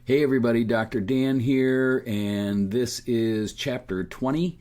Hey everybody, Dr. Dan here, and this is chapter 20,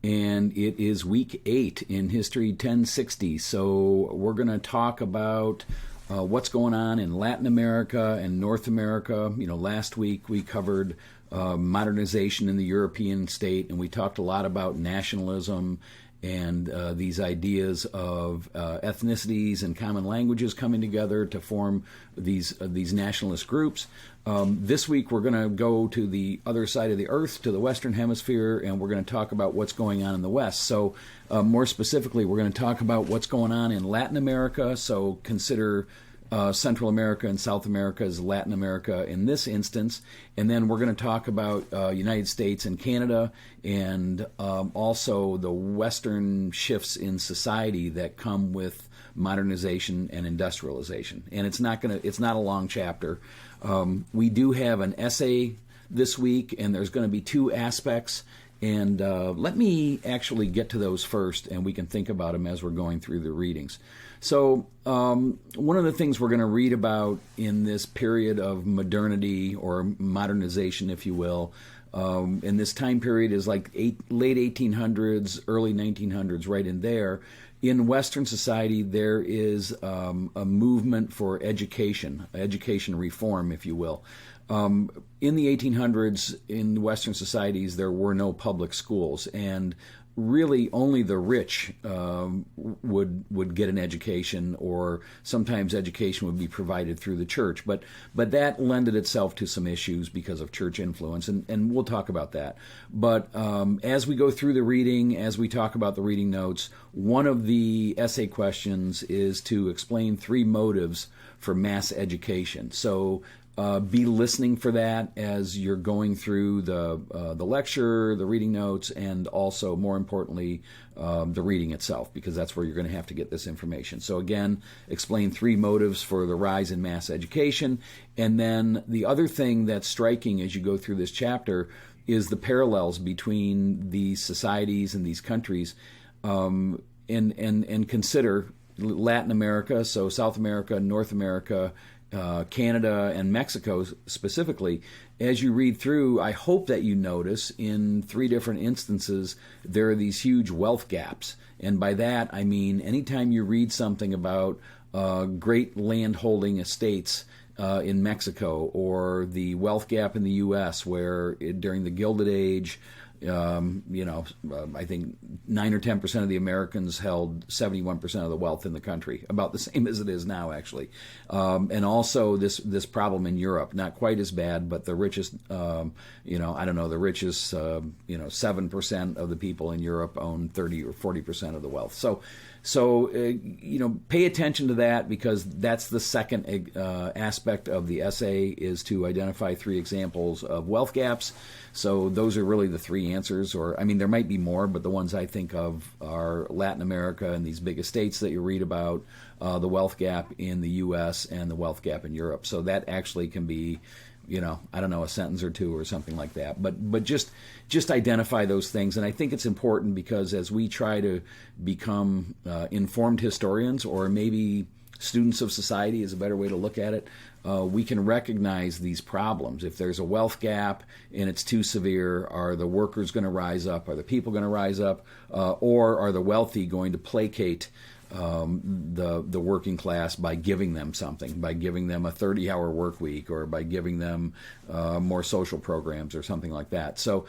and it is week 8 in History 1060. So we're going to talk about what's going on in Latin America and North America. Last week we covered modernization in the European state, and we talked a lot about nationalism and these ideas of ethnicities and common languages coming together to form these nationalist groups. This week we're going to go to the other side of the earth, to the Western Hemisphere, and we're going to talk about what's going on in the West. So more specifically, we're going to talk about what's going on in Latin America. So consider Central America and South America as Latin America in this instance. And then we're going to talk about United States and Canada, and also the Western shifts in society that come with modernization and industrialization. And it's not a long chapter. We do have an essay this week, and there's going to be 2 aspects. And let me actually get to those first, and we can think about them as we're going through the readings. So one of the things we're going to read about in this period of modernity or modernization, if you will, in this time period is like late 1800s, early 1900s, right in there. In Western society, there is a movement for education reform, if you will. In the 1800s, in Western societies, there were no public schools, and really only the rich would get an education, or sometimes education would be provided through the church. But that lended itself to some issues because of church influence, and we'll talk about that. But as we go through the reading, as we talk about the reading notes, one of the essay questions is to explain 3 motives for mass education. So be listening for that as you're going through the lecture, the reading notes, and also, more importantly, the reading itself, because that's where you're going to have to get this information. So again, explain 3 motives for the rise in mass education. And then the other thing that's striking as you go through this chapter is the parallels between these societies and these countries, and consider Latin America, so South America, North America, Canada, and Mexico specifically. As you read through, I hope that you notice in 3 different instances there are these huge wealth gaps. And by that I mean anytime you read something about great land-holding estates in Mexico, or the wealth gap in the U.S., where during the Gilded Age, I think 9 or 10% of the Americans held 71% of the wealth in the country, about the same as it is now, actually. And also this problem in Europe, not quite as bad, but the richest, the richest, 7% of the people in Europe own 30 or 40% of the wealth. So pay attention to that, because that's the second aspect of the essay, is to identify 3 examples of wealth gaps. So those are really the 3 answers, or there might be more, but the ones I think of are Latin America and these big estates that you read about, the wealth gap in the U.S. and the wealth gap in Europe. So that actually can be, a sentence or 2 or something like that. But just identify those things. And I think it's important, because as we try to become informed historians, or maybe students of society is a better way to look at it, we can recognize these problems. If there's a wealth gap and it's too severe, are the workers going to rise up? Are the people going to rise up? Or are the wealthy going to placate the working class by giving them something, by giving them a 30-hour work week, or by giving them more social programs or something like that? So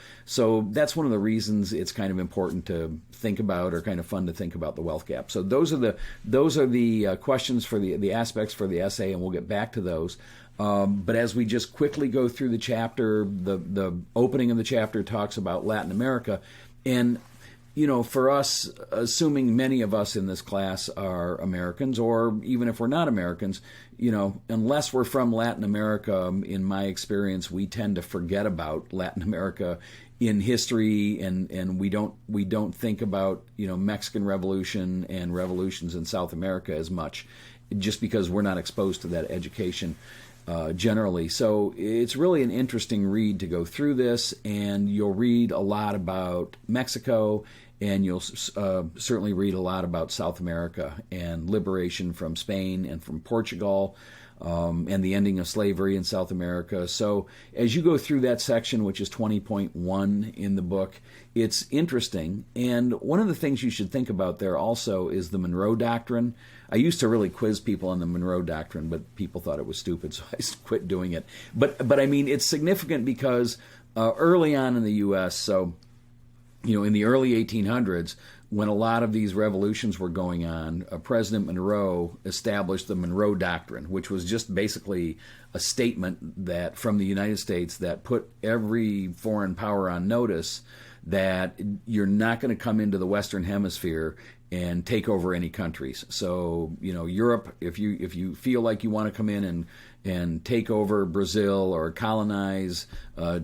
that's one of the reasons it's kind of important to think about, or kind of fun to think about, the wealth gap. So those are the questions for the aspects for the essay, and we'll get back to those. But as we just quickly go through the chapter, the opening of the chapter talks about Latin America, and for us, assuming many of us in this class are Americans, or even if we're not Americans, unless we're from Latin America, in my experience, we tend to forget about Latin America in history, and we don't think about Mexican Revolution and revolutions in South America as much, just because we're not exposed to that education generally. So it's really an interesting read to go through this, and you'll read a lot about Mexico, and you'll certainly read a lot about South America and liberation from Spain and from Portugal. and the ending of slavery in South America. So as you go through that section, which is 20.1 in the book, it's interesting. And one of the things you should think about there also is the Monroe Doctrine. I used to really quiz people on the Monroe Doctrine, but people thought it was stupid, so I quit doing it. But I mean, it's significant because early on in the U.S., so in the early 1800s, when a lot of these revolutions were going on, President Monroe established the Monroe Doctrine, which was just basically a statement that from the United States that put every foreign power on notice that you're not going to come into the Western Hemisphere and take over any countries. So, Europe, if you feel like you want to come in and take over Brazil or colonize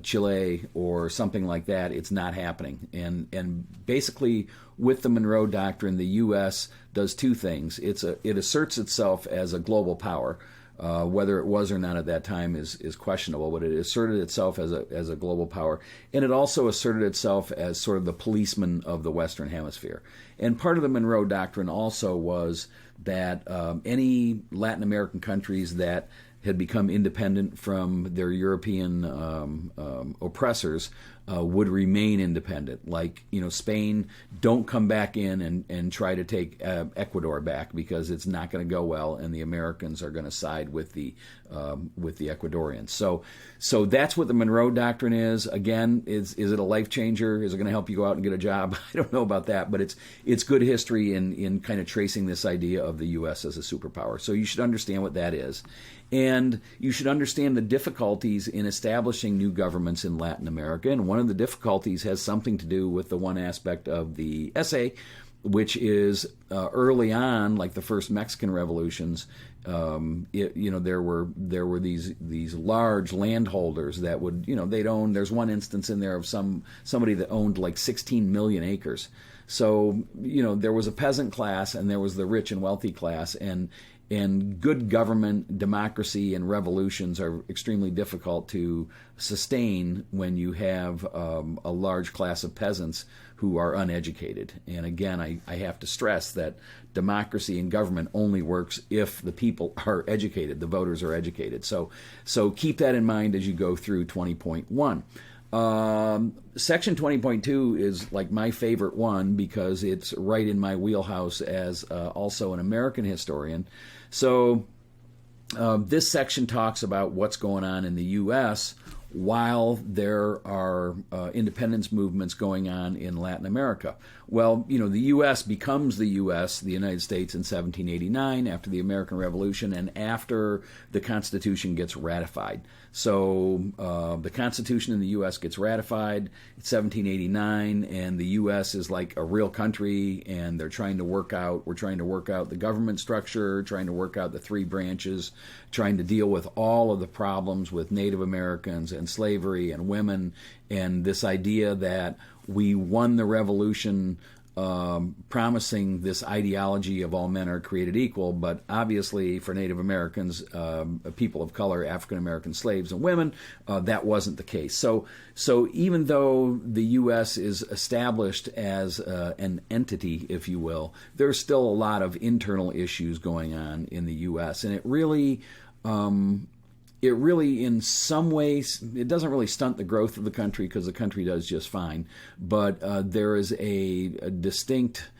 Chile or something like that, it's not happening. And basically, with the Monroe Doctrine, the U.S. does two things. It asserts itself as a global power. Whether it was or not at that time is questionable, but it asserted itself as a global power, and it also asserted itself as sort of the policeman of the Western Hemisphere. And part of the Monroe Doctrine also was that any Latin American countries that had become independent from their European oppressors would remain independent. Like, Spain, don't come back in and try to take Ecuador back, because it's not going to go well, and the Americans are going to side with the Ecuadorians. So that's what the Monroe Doctrine is. Again, is it a life changer? Is it going to help you go out and get a job? I don't know about that, but it's good history in kind of tracing this idea of the U.S. as a superpower. So you should understand what that is. And you should understand the difficulties in establishing new governments in Latin America. And one of the difficulties has something to do with the one aspect of the essay, which is early on, like the first Mexican revolutions, there were these large landholders that would, they'd own. There's one instance in there of somebody that owned like 16 million acres. So, there was a peasant class and there was the rich and wealthy class, and good government, democracy, and revolutions are extremely difficult to sustain when you have a large class of peasants who are uneducated. And again, I have to stress that democracy and government only works if the people are educated, the voters are educated. So keep that in mind as you go through 20.1. Section 20.2 is like my favorite one because it's right in my wheelhouse as also an American historian. So this section talks about what's going on in the U.S. while there are independence movements going on in Latin America. Well, the U.S. becomes the U.S., the United States, in 1789 after the American Revolution and after the Constitution gets ratified. So the Constitution in the U.S. gets ratified in 1789, and the U.S. is like a real country, and we're trying to work out the government structure, trying to work out the three branches, trying to deal with all of the problems with Native Americans and slavery and women, and this idea that we won the revolution promising this ideology of all men are created equal, but obviously for Native Americans, people of color, African American slaves and women, that wasn't the case. So even though the U.S. is established as an entity, if you will, there's still a lot of internal issues going on in the U.S., and it really, in some ways, it doesn't really stunt the growth of the country because the country does just fine. But there is a distinct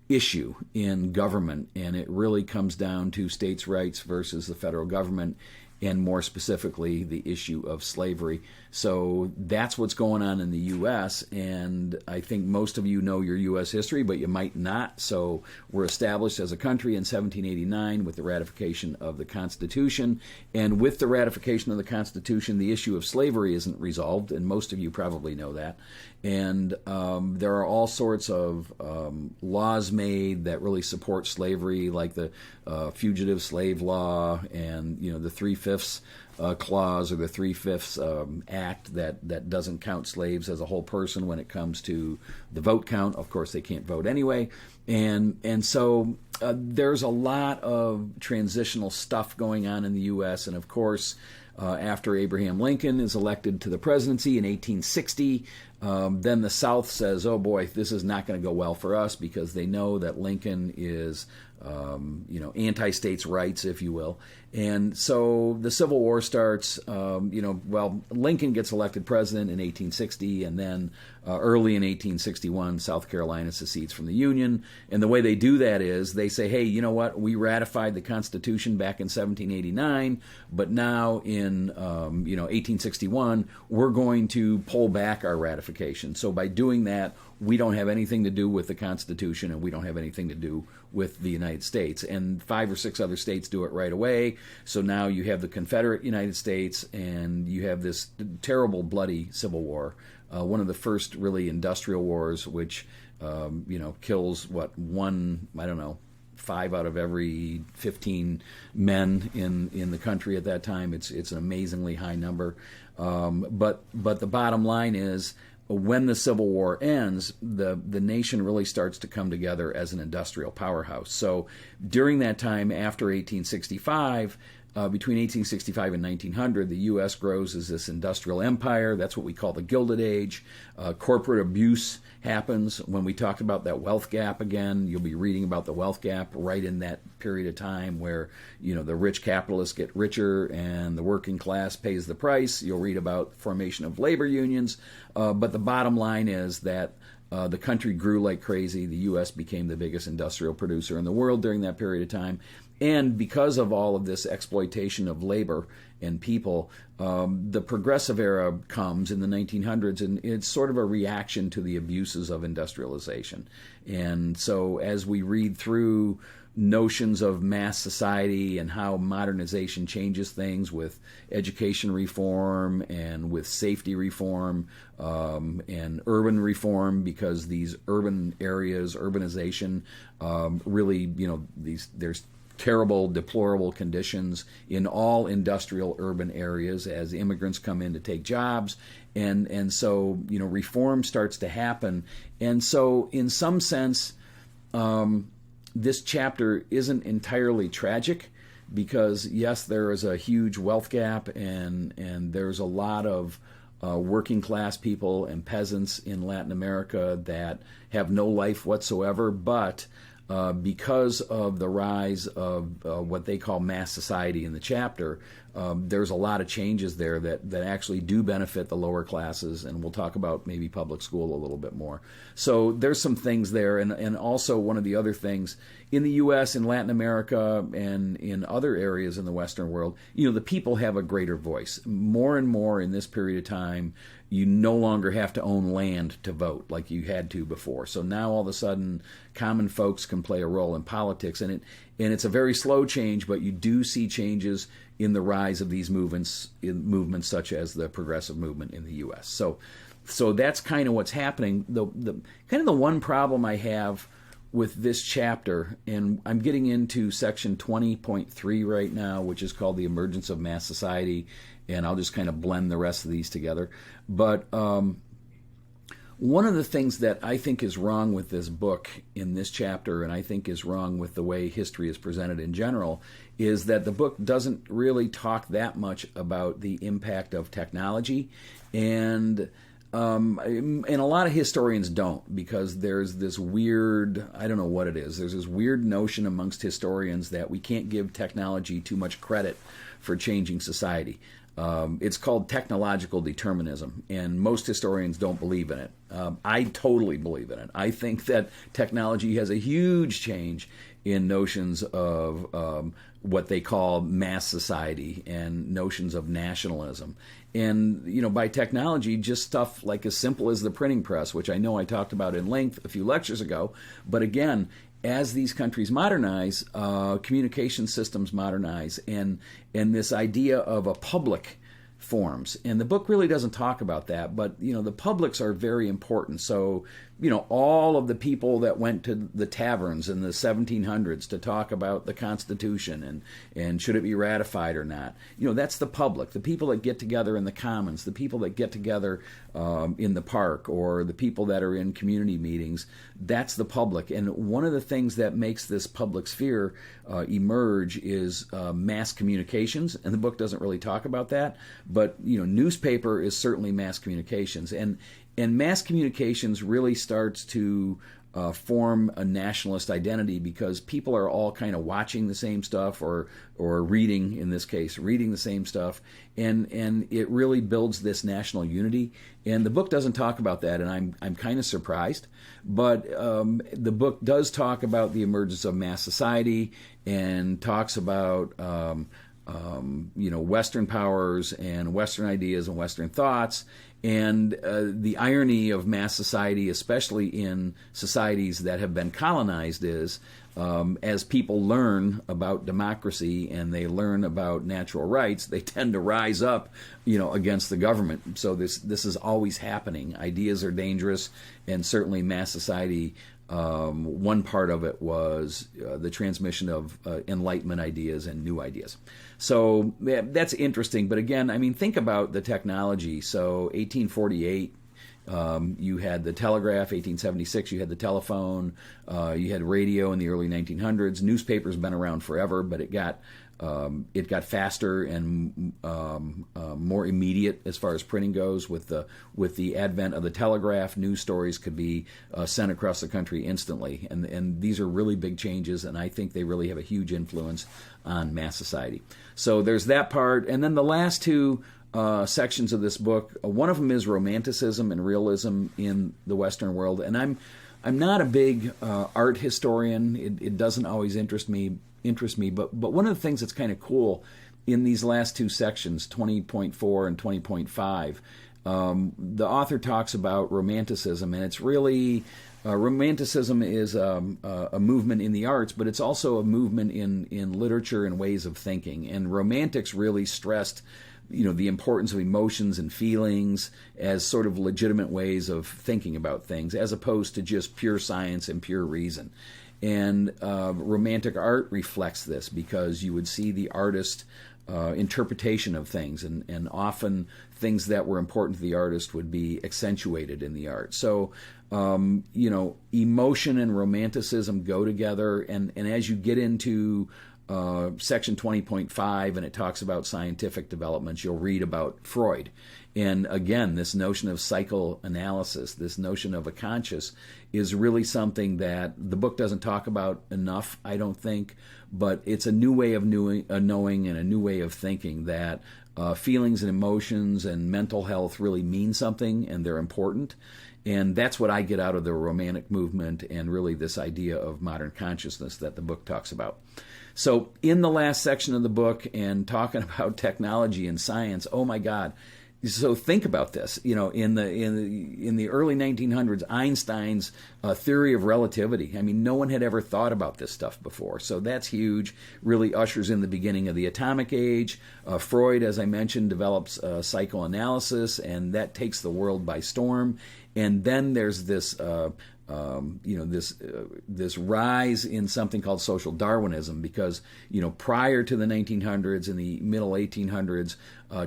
issue in government, and it really comes down to states' rights versus the federal government, and more specifically, the issue of slavery. So that's what's going on in the U.S., and I think most of you know your U.S. history, but you might not. So we're established as a country in 1789 with the ratification of the Constitution, and with the ratification of the Constitution, the issue of slavery isn't resolved, and most of you probably know that. And there are all sorts of laws made that really support slavery, like the Fugitive Slave Law and the 3/5 clause or the 3/5 Act that doesn't count slaves as a whole person when it comes to the vote count. Of course, they can't vote anyway, and so there's a lot of transitional stuff going on in the U.S. And of course, after Abraham Lincoln is elected to the presidency in 1860. Then the South says, oh boy, this is not going to go well for us, because they know that Lincoln is anti-states' rights, if you will. And so the Civil War starts, Lincoln gets elected president in 1860, and then early in 1861, South Carolina secedes from the Union. And the way they do that is they say, hey, you know what, we ratified the Constitution back in 1789, but now in 1861, we're going to pull back our ratification. So by doing that, we don't have anything to do with the Constitution, and we don't have anything to do with the United States. And 5 or 6 other states do it right away. So now you have the Confederate United States, and you have this terrible, bloody Civil War, one of the first really industrial wars, which kills 5 out of every 15 men in the country at that time. It's an amazingly high number. But the bottom line is, when the Civil War ends, the nation really starts to come together as an industrial powerhouse. So during that time, after 1865, between 1865 and 1900, the U.S. grows as this industrial empire. That's what we call the Gilded Age. Corporate abuse happens. When we talk about that wealth gap again, you'll be reading about the wealth gap right in that period of time where, the rich capitalists get richer and the working class pays the price. You'll read about the formation of labor unions. But the bottom line is that the country grew like crazy. The U.S. became the biggest industrial producer in the world during that period of time. And because of all of this exploitation of labor and people, the progressive era comes in the 1900s, and it's sort of a reaction to the abuses of industrialization. And so as we read through notions of mass society and how modernization changes things with education reform and with safety reform and urban reform, because these urban areas, urbanization, really, there's terrible, deplorable conditions in all industrial urban areas as immigrants come in to take jobs. And so, reform starts to happen. And so in some sense, this chapter isn't entirely tragic, because yes, there is a huge wealth gap, and there's a lot of working class people and peasants in Latin America that have no life whatsoever, but because of the rise of what they call mass society in the chapter, there's a lot of changes there that actually do benefit the lower classes, and we'll talk about maybe public school a little bit more. So there's some things there, and also one of the other things, in the U.S., in Latin America, and in other areas in the Western world, the people have a greater voice. More and more in this period of time, you no longer have to own land to vote like you had to before. So now all of a sudden, common folks can play a role in politics, and it's a very slow change, but you do see changes in the rise of these movements such as the progressive movement in the U.S. So that's kind of what's happening. The one problem I have with this chapter, and I'm getting into section 20.3 right now, which is called the emergence of mass society, and I'll just kind of blend the rest of these together. But one of the things that I think is wrong with this book in this chapter, and I think is wrong with the way history is presented in general, is that the book doesn't really talk that much about the impact of technology. And a lot of historians don't, because there's this weird, I don't know what it is, there's this weird notion amongst historians that we can't give technology too much credit for changing society. It's called technological determinism, and most historians don't believe in it. I totally believe in it. I think that technology has a huge change in notions of what they call mass society and notions of nationalism. And, by technology, just stuff like as simple as the printing press, which I know I talked about in length a few lectures ago. But again, as these countries modernize, communication systems modernize, and this idea of a public forms. And the book really doesn't talk about that, but, the publics are very important. So, all of the people that went to the taverns in the 1700s to talk about the Constitution and should it be ratified or not, that's the public. The people that get together in the commons, the people that get together in the park, or the people that are in community meetings, that's the public. And one of the things that makes this public sphere emerge is mass communications, and the book doesn't really talk about that, but newspaper is certainly mass communications, and mass communications really starts to form a nationalist identity, because people are all kind of watching the same stuff, or reading, in this case, reading the same stuff, and it really builds this national unity. And the book doesn't talk about that, and I'm kind of surprised. But the book does talk about the emergence of mass society, and talks about Western powers and Western ideas and Western thoughts. And the irony of mass society, especially in societies that have been colonized, is as people learn about democracy and they learn about natural rights, they tend to rise up, against the government. So this is always happening. Ideas are dangerous, and certainly mass society. One part of it was the transmission of Enlightenment ideas and new ideas. So that's interesting. But again, think about the technology. So 1848, you had the telegraph. 1876, you had the telephone. You had radio in the early 1900s. Newspapers been around forever, but it got faster and more immediate as far as printing goes. With the advent of the telegraph, news stories could be sent across the country instantly, and these are really big changes, and I think they really have a huge influence on mass society. So there's that part, and then the last two sections of this book. One of them is romanticism and realism in the Western world, and I'm not a big art historian. It doesn't always interest me, but one of the things that's kind of cool in these last two sections, 20.4 and 20.5, the author talks about romanticism, and it's really romanticism is a movement in the arts, but it's also a movement in literature and ways of thinking. And romantics really stressed the importance of emotions and feelings as sort of legitimate ways of thinking about things, as opposed to just pure science and pure reason. And romantic art reflects this, because you would see the artist interpretation of things, and often things that were important to the artist would be accentuated in the art. So, emotion and romanticism go together, and as you get into section 20.5, and it talks about scientific developments, you'll read about Freud. And again, this notion of psychoanalysis, this notion of a conscious, is really something that the book doesn't talk about enough, I don't think, but it's a new way of knowing and a new way of thinking, that feelings and emotions and mental health really mean something, and they're important. And that's what I get out of the Romantic movement, and really this idea of modern consciousness that the book talks about. So in the last section of the book, and talking about technology and science, oh my God. So think about this. In the early 1900s, Einstein's theory of relativity. No one had ever thought about this stuff before. So that's huge. Really ushers in the beginning of the atomic age. Freud, as I mentioned, develops psychoanalysis, and that takes the world by storm. And then there's this this rise in something called social Darwinism, because prior to the 1900s, in the middle 1800s,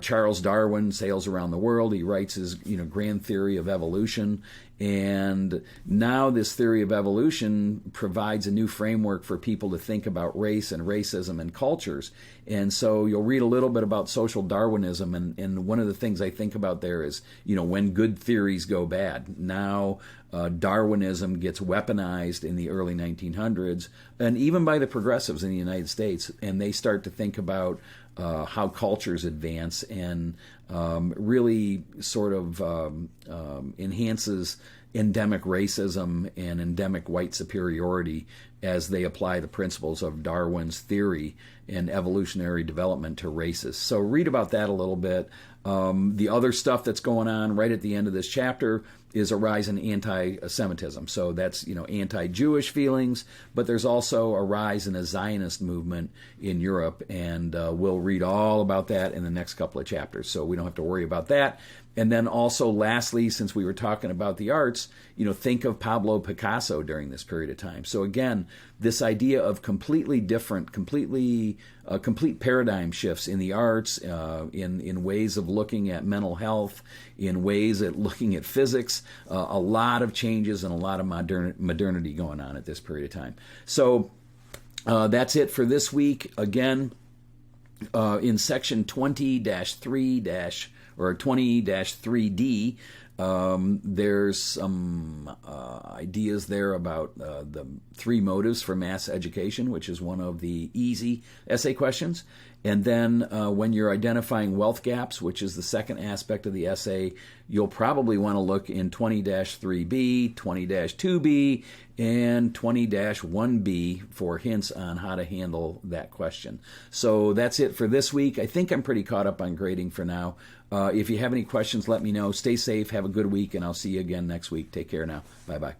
Charles Darwin sails around the world. He writes his grand theory of evolution, and now this theory of evolution provides a new framework for people to think about race and racism and cultures. And so you'll read a little bit about social Darwinism, and one of the things I think about there is when good theories go bad. Now Darwinism gets weaponized in the early 1900s, and even by the progressives in the United States, and they start to think about how cultures advance, and really sort of enhances endemic racism and endemic white superiority as they apply the principles of Darwin's theory and evolutionary development to races. So read about that a little bit. The other stuff that's going on right at the end of this chapter is a rise in anti-Semitism. So that's, anti-Jewish feelings, but there's also a rise in a Zionist movement in Europe, and we'll read all about that in the next couple of chapters, so we don't have to worry about that. And then also, lastly, since we were talking about the arts, think of Pablo Picasso during this period of time. So again, this idea of completely different, complete paradigm shifts in the arts, in ways of looking at mental health, in ways of looking at physics, a lot of changes and a lot of modernity going on at this period of time. So that's it for this week. Again, in section 20-3- or 20-3D, There's some ideas there about the 3 motives for mass education, which is one of the easy essay questions. And then when you're identifying wealth gaps, which is the second aspect of the essay, you'll probably want to look in 20-3B, 20-2B, and 20-1B for hints on how to handle that question. So that's it for this week. I think I'm pretty caught up on grading for now. If you have any questions, let me know. Stay safe, have a good week, and I'll see you again next week. Take care now. Bye-bye.